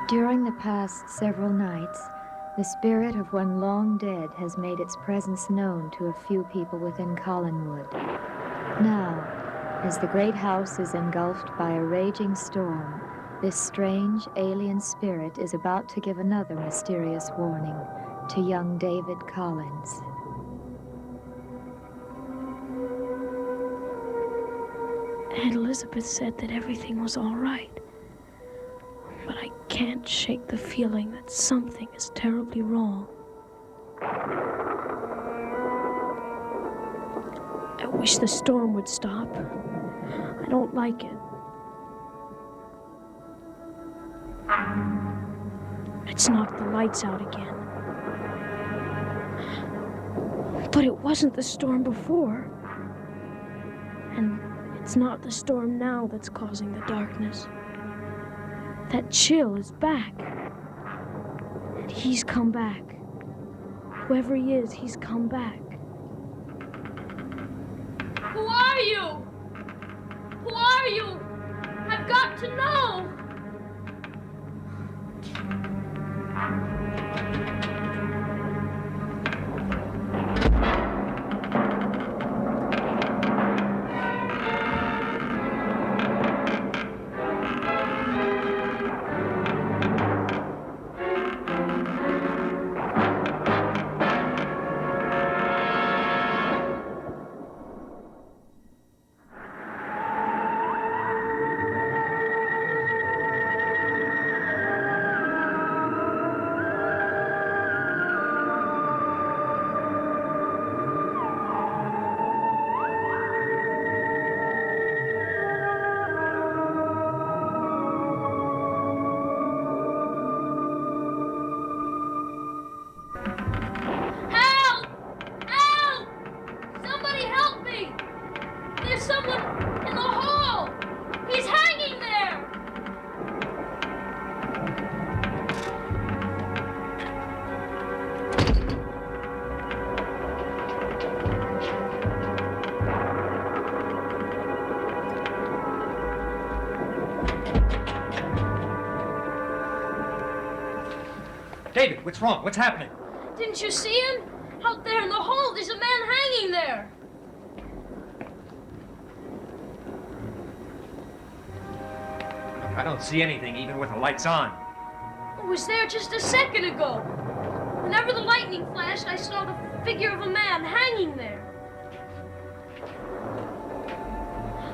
During the past several nights, the spirit of one long dead has made its presence known to a few people within Collinwood. Now, as the great house is engulfed by a raging storm, this strange alien spirit is about to give another mysterious warning to young David Collins. Aunt Elizabeth said that everything was all right. But I can't shake the feeling that something is terribly wrong. I wish the storm would stop. I don't like it. It's knocked the lights out again. But it wasn't the storm before. And it's not the storm now that's causing the darkness. That chill is back. And he's come back. Whoever he is, he's come back. Who are you? Who are you? I've got to know. David, what's wrong? What's happening? Didn't you see him? Out there in the hall, there's a man hanging there. I don't see anything, even with the lights on. It was there just a second ago. Whenever the lightning flashed, I saw the figure of a man hanging there.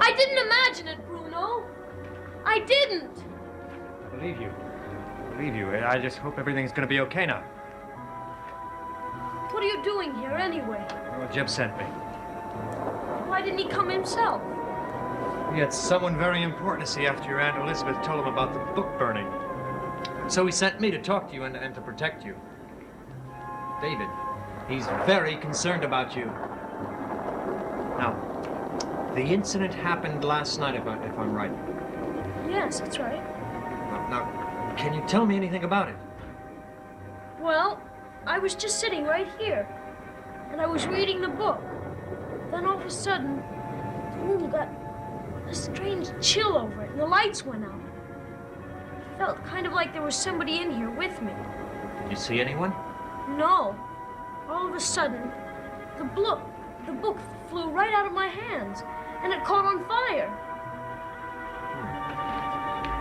I didn't imagine it, Bruno. I didn't. I believe you. I just hope everything's gonna be okay now. What are you doing here, anyway? Well, Jeb sent me. Why didn't he come himself? He had someone very important to see after your Aunt Elizabeth told him about the book burning. So he sent me to talk to you and to protect you. David, he's very concerned about you. Now, the incident happened last night, if I'm right. Yes, that's right. Now, can you tell me anything about it? Well, I was just sitting right here, and I was reading the book. Then all of a sudden, the room got a strange chill over it, and the lights went out. It felt kind of like there was somebody in here with me. Did you see anyone? No. All of a sudden, the book flew right out of my hands, and it caught on fire.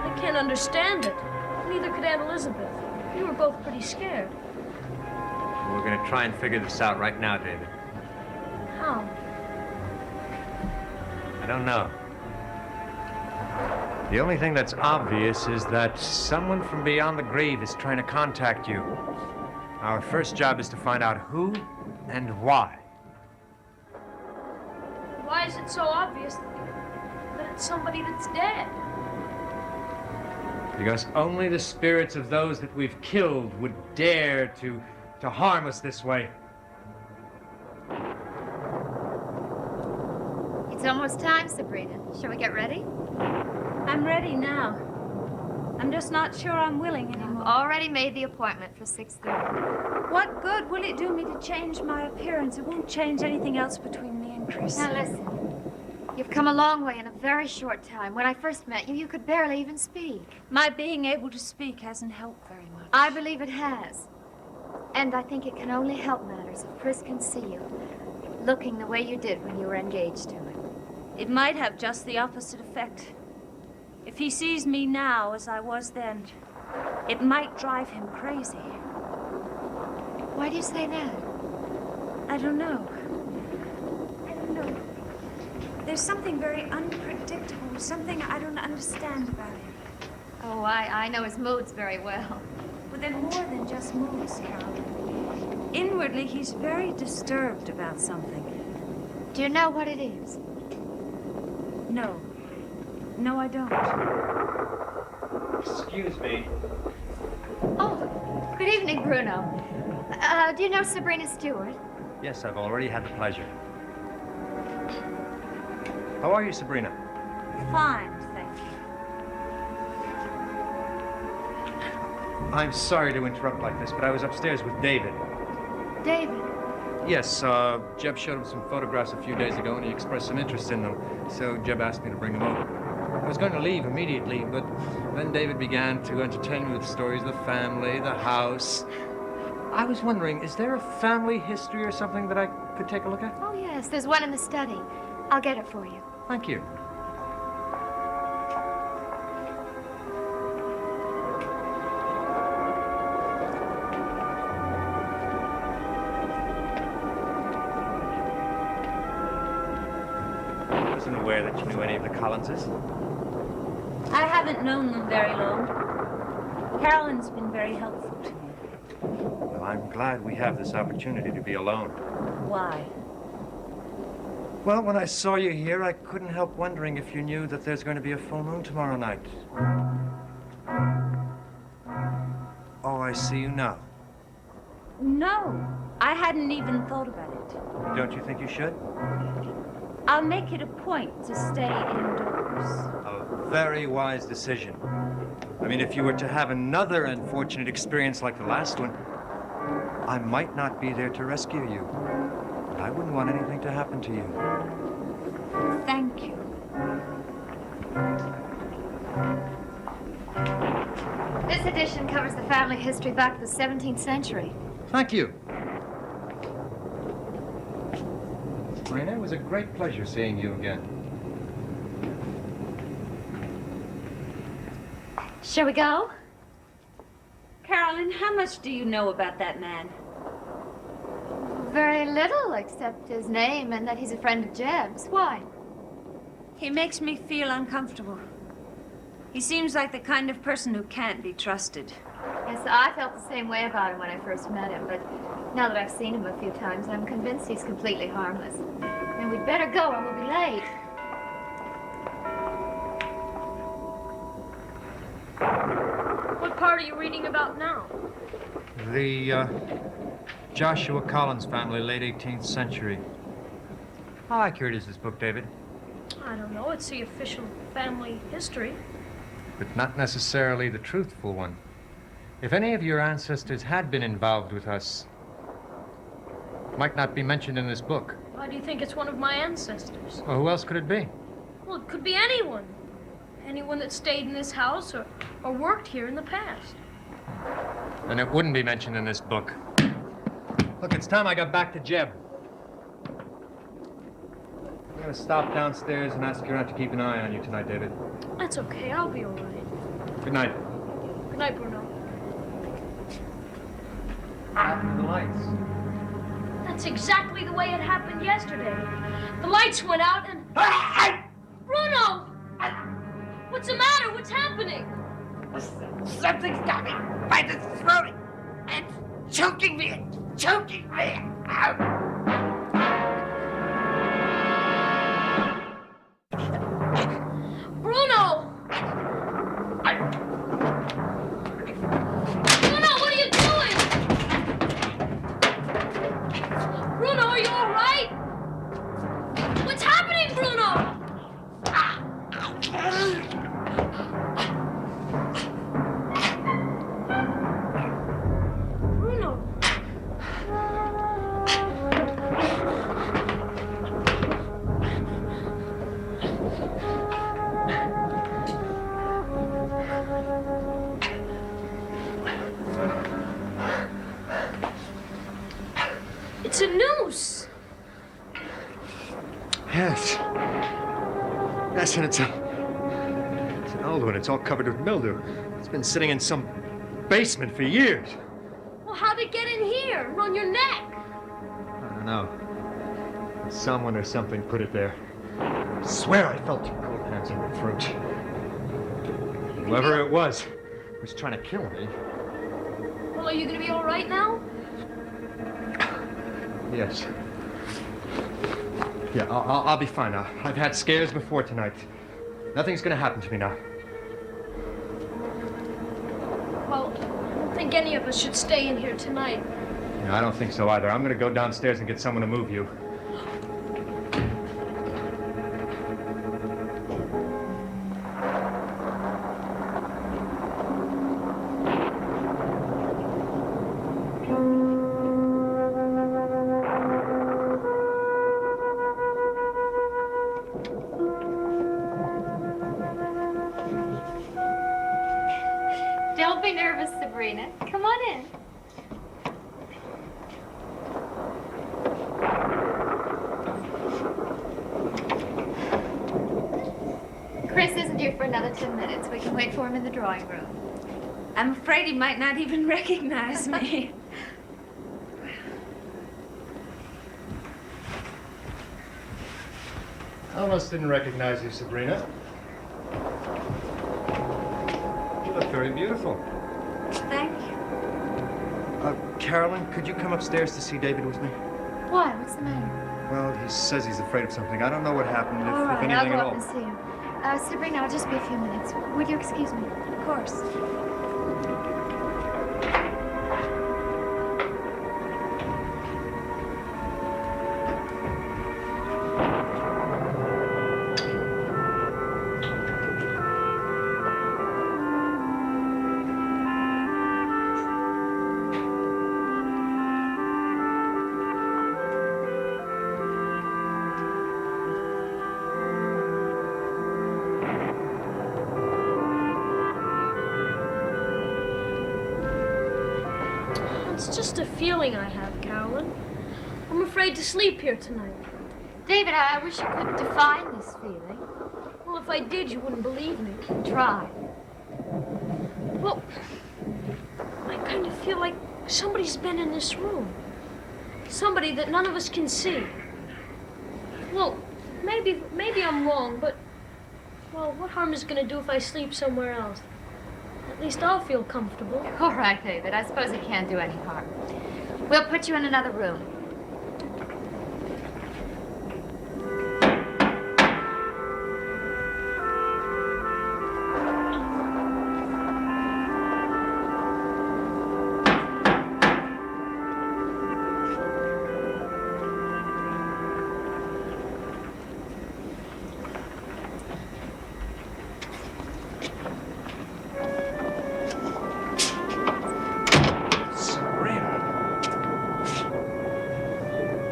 I can't understand it. Neither could Aunt Elizabeth. We were both pretty scared. Well, we're gonna try and figure this out right now, David. How? I don't know. The only thing that's obvious is that someone from beyond the grave is trying to contact you. Our first job is to find out who and why. Why is it so obvious that it's somebody that's dead? Because only the spirits of those that we've killed would dare to harm us this way. It's almost time, Sabrina. Shall we get ready? I'm ready now. I'm just not sure I'm willing anymore. Already made the appointment for 6:30. What good will it do me to change my appearance? It won't change anything else between me and Chris. Now listen. You've come a long way in a very short time. When I first met you, you could barely even speak. My being able to speak hasn't helped very much. I believe it has. And I think it can only help matters if Chris can see you looking the way you did when you were engaged to him. It might have just the opposite effect. If he sees me now as I was then, it might drive him crazy. Why do you say that? I don't know. There's something very unpredictable, something I don't understand about him. Oh, I know his moods very well. But they're more than just moods, Carol. Inwardly, he's very disturbed about something. Do you know what it is? No. No, I don't. Excuse me. Oh, good evening, Bruno. Do you know Sabrina Stewart? Yes, I've already had the pleasure. How are you, Sabrina? Fine, thank you. I'm sorry to interrupt like this, but I was upstairs with David. David. Yes, Jeb showed him some photographs a few days ago, and he expressed some interest in them. So Jeb asked me to bring them over. I was going to leave immediately, but then David began to entertain me with stories of the family, the house. I was wondering, is there a family history or something that I could take a look at? Oh, yes, there's one in the study. I'll get it for you. Thank you. I wasn't aware that you knew any of the Collinses. I haven't known them very long. Carolyn's been very helpful to me. Well, I'm glad we have this opportunity to be alone. Why? Well, when I saw you here, I couldn't help wondering if you knew that there's going to be a full moon tomorrow night. Oh, I see you now. No, I hadn't even thought about it. Don't you think you should? I'll make it a point to stay indoors. A very wise decision. I mean, if you were to have another unfortunate experience like the last one, I might not be there to rescue you. I wouldn't want anything to happen to you. Thank you. This edition covers the family history back to the 17th century. Thank you. Sabrina, it was a great pleasure seeing you again. Shall we go? Carolyn, how much do you know about that man? Very little, except his name and that he's a friend of Jeb's. Why? He makes me feel uncomfortable. He seems like the kind of person who can't be trusted. Yes, I felt the same way about him when I first met him, but now that I've seen him a few times, I'm convinced he's completely harmless. And we'd better go or we'll be late. What part are you reading about now? The, Joshua Collins family, late 18th century. How accurate is this book, David? I don't know. It's the official family history. But not necessarily the truthful one. If any of your ancestors had been involved with us, it might not be mentioned in this book. Why do you think it's one of my ancestors? Well, who else could it be? Well, it could be anyone. Anyone that stayed in this house or worked here in the past. Then it wouldn't be mentioned in this book. Look, it's time I got back to Jeb. I'm gonna stop downstairs and ask her not to keep an eye on you tonight, David. That's okay. I'll be all right. Good night. Good night, Bruno. What happened to the lights? That's exactly the way it happened yesterday. The lights went out and... Bruno! What's the matter? What's happening? Something's got me by the throat and choking me. Ow. Bruno! Bruno, what are you doing? Bruno, are you all right? What's happening, Bruno? Bruno. Yes, and it's an old one. It's all covered with mildew. It's been sitting in some basement for years. Well, how'd it get in here and on your neck? I don't know. Someone or something put it there. I swear I felt your cold hands on the fruit. Whoever it was trying to kill me. Well, are you gonna be all right now? Yes. Yeah, I'll be fine now. I've had scares before tonight. Nothing's gonna happen to me now. Well, I don't think any of us should stay in here tonight. Yeah, I don't think so either. I'm gonna go downstairs and get someone to move you. Don't be nervous, Sabrina. Come on in. Chris isn't here for another 10 minutes. We can wait for him in the drawing room. I'm afraid he might not even recognize me. I almost didn't recognize you, Sabrina. You look very beautiful. Thank you. Carolyn, could you come upstairs to see David with me? Why? What's the matter? Well, he says he's afraid of something. I don't know what happened, All if right, anything I'll at go all. up and see him. Sabrina, I'll just be a few minutes. Would you excuse me? Of course. It's just a feeling I have, Carolyn. I'm afraid to sleep here tonight. David, I wish you could define this feeling. Well, if I did, you wouldn't believe me. Try. Well, I kind of feel like somebody's been in this room. Somebody that none of us can see. Well, maybe I'm wrong, but, well, what harm is it going to do if I sleep somewhere else? At least I'll feel comfortable. All right, David. I suppose it can't do any harm. We'll put you in another room.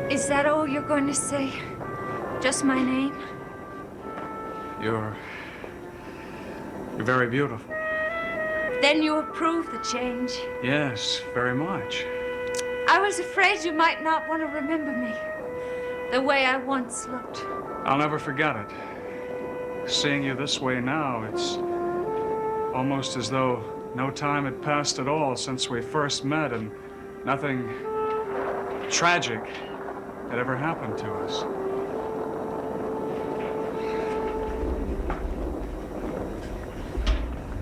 Is that all you're going to say? Just my name? You're very beautiful. Then you approve the change. Yes, very much. I was afraid you might not want to remember me. The way I once looked. I'll never forget it. Seeing you this way now, it's almost as though no time had passed at all since we first met and nothing tragic had ever happened to us.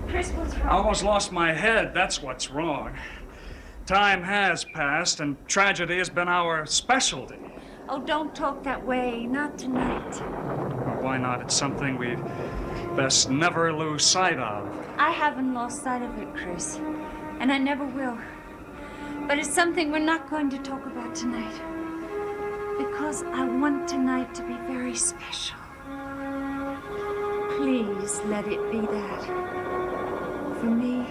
Chris, what's I wrong? almost lost my head, that's what's wrong. Time has passed and tragedy has been our specialty. Oh, don't talk that way. Not tonight. Well, why not? It's something we'd best never lose sight of. I haven't lost sight of it, Chris. And I never will. But it's something we're not going to talk about tonight. Because I want tonight to be very special. Please let it be that. For me.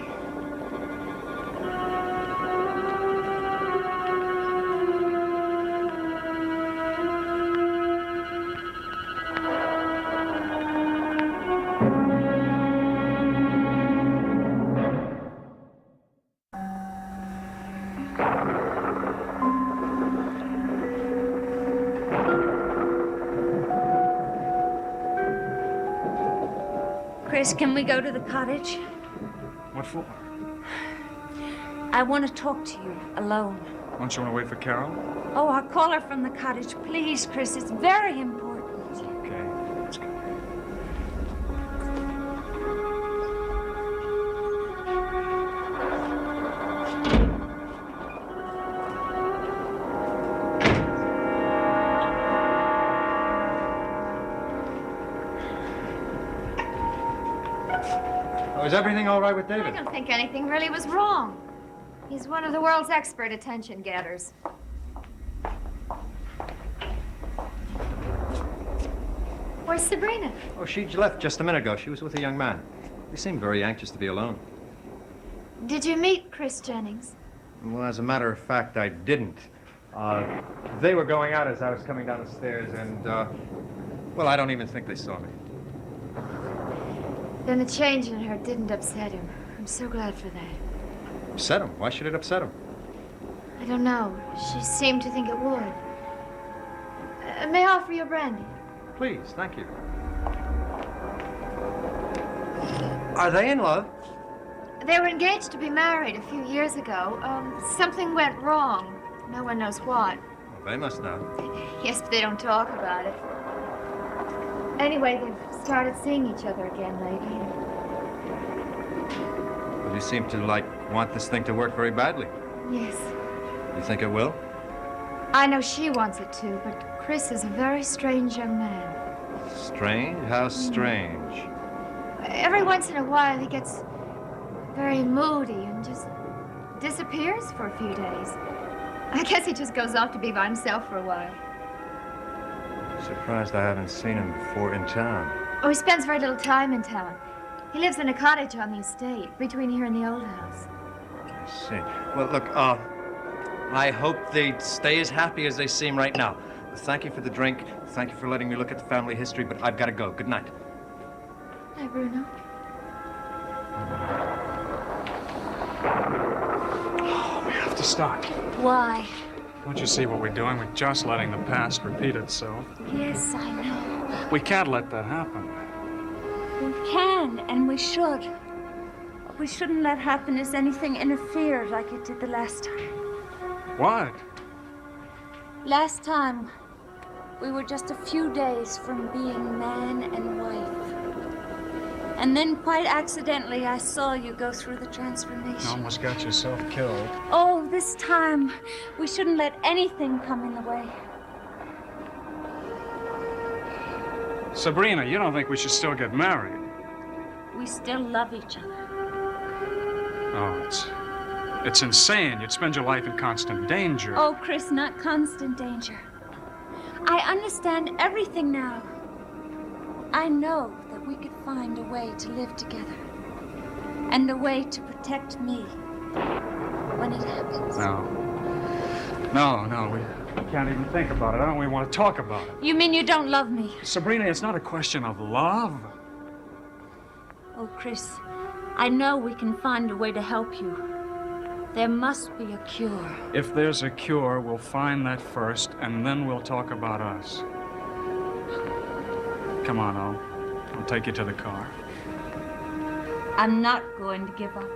Chris, can we go to the cottage? What for? I want to talk to you alone. Don't you want to wait for Carol? Oh, I'll call her from the cottage. Please, Chris, it's very important. Okay, let's go. Oh, is everything all right with I David? don't think anything really was wrong. He's one of the world's expert attention getters. Where's Sabrina? Oh, she left just a minute ago. She was with a young man. He seemed very anxious to be alone. Did you meet Chris Jennings? Well, as a matter of fact, I didn't. They were going out as I was coming down the stairs, and, well, I don't even think they saw me. Then the change in her didn't upset him. I'm so glad for that. Upset him? Why should it upset him? I don't know. She seemed to think it would. May I offer you a brandy? Please, thank you. Are they in love? They were engaged to be married a few years ago. Something went wrong. No one knows what. Well, they must know. Yes, but they don't talk about it. Anyway, they've started seeing each other again lately. Well, you seem to, want this thing to work very badly. Yes. You think it will? I know she wants it to, but Chris is a very strange young man. Strange? How strange? Every once in a while, he gets very moody and just disappears for a few days. I guess he just goes off to be by himself for a while. Surprised I haven't seen him before in town. Oh, he spends very little time in town. He lives in a cottage on the estate, between here and the old house. I see. Well, look, I hope they stay as happy as they seem right now. Thank you for the drink. Thank you for letting me look at the family history, but I've got to go. Good night. Hi, Bruno. We have to stop. Why? Don't you see what we're doing? We're just letting the past repeat itself. Yes, I know. We can't let that happen. We can, and we should. What we shouldn't let happen is anything interfere like it did the last time. What? Last time, we were just a few days from being man and wife. And then, quite accidentally, I saw you go through the transformation. You almost got yourself killed. Oh, this time, we shouldn't let anything come in the way. Sabrina, you don't think we should still get married? We still love each other. Oh, it's insane. You'd spend your life in constant danger. Oh, Chris, not constant danger. I understand everything now. I know that we could find a way to live together. And a way to protect me when it happens. No, we can't even think about it. I don't even want to talk about it. You mean you don't love me? Sabrina, it's not a question of love. Oh, Chris, I know we can find a way to help you. There must be a cure. If there's a cure, we'll find that first, and then we'll talk about us. Come on, I'll take you to the car. I'm not going to give up.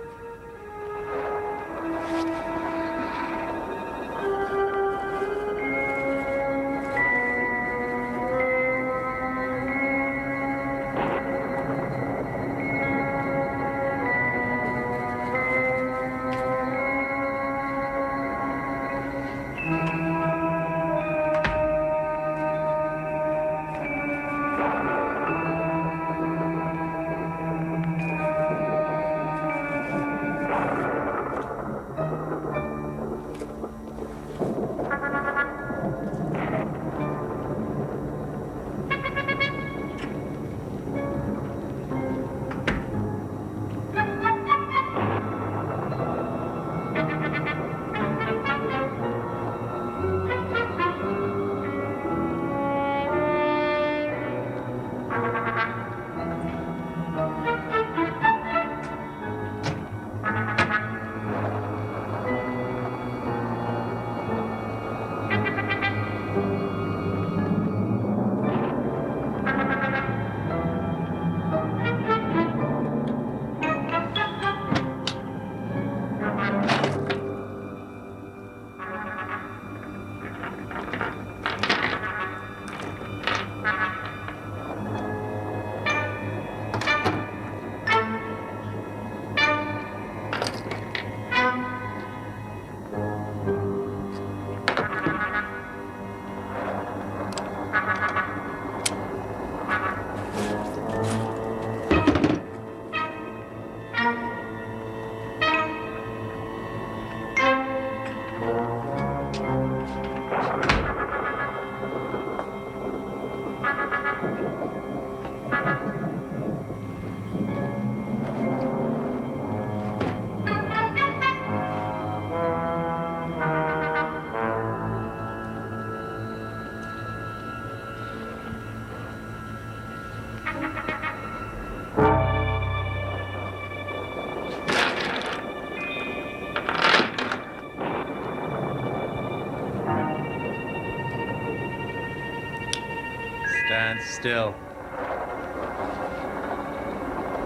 stand still.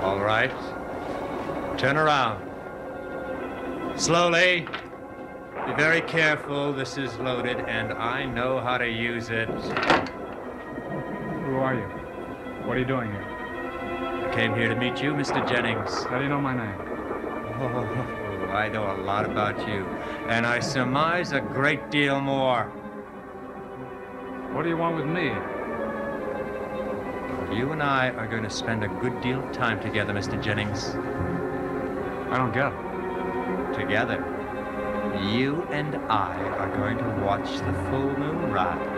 All right. Turn around. Slowly. Be very careful. This is loaded, and I know how to use it. Who are you? What are you doing here? I came here to meet you, Mr. Jennings. How do you know my name? Oh, I know a lot about you, and I surmise a great deal more. What do you want with me? You and I are going to spend a good deal of time together, Mr. Jennings. I don't get it. Together. You and I are going to watch the full moon rise.